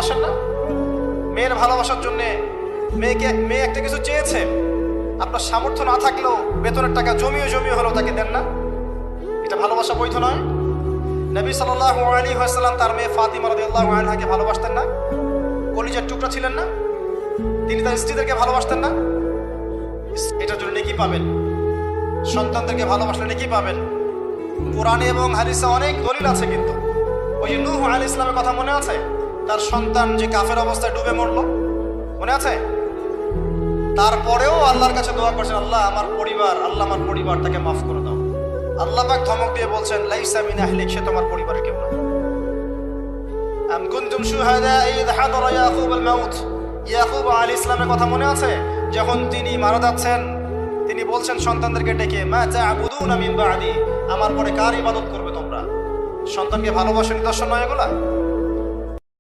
ভালোবাসেন না? মেয়ের ভালোবাসার জন্যে মেয়ে একটা কিছু চেয়েছে, আপনার সামর্থ্য না থাকলেও বেতনের টাকা জমিয়ে হলেও তাকে দেন না? এটা ভালোবাসা বৈধ নয়? নবী সাল্লাল্লাহু আলাইহি ওয়াসাল্লাম তার মেয়ে ফাতিমা রাদিয়াল্লাহু আনহাকে ভালোবাসতেন না? কলিজার টুকরা ছিলেন না? তিনি তার স্ত্রীদেরকে ভালোবাসতেন না? এটার জন্য নেকি পাবেন। সন্তানদেরকে ভালোবাসলে নেকি পাবেন। কোরআনে এবং হাদিসে অনেক দলিল আছে। কিন্তু ওই যে নূহ আলাইহিস সালামের কথা মনে আছে? তার সন্তান যে কাফের অবস্থায় ডুবে মরল, মনে আছে? তারপরেও আল্লাহর কাছে দোয়া করছেন, আল্লাহ আমার পরিবারটাকে মাফ করে দাও। আল্লাহ পাক ধমক দিয়ে বলছেন, লাইসা মিন আহলিক, সে তোমার পরিবারের কেউ না। আম কুনতুম শুহাদা ইয হাদারা ইয়াকুব আল মাউত, ইয়াকুব আলাইহিস সালামের কথা মনে আছে? যখন তিনি মারা যাচ্ছেন, তিনি বলছেন সন্তানদেরকে ডেকে, মা তা'বুদুনা মিন বা'দি, আমার পরে কার ইবাদত করবে তোমরা? সন্তানকে ভালোবাসার নিদর্শন নয় এগুলা?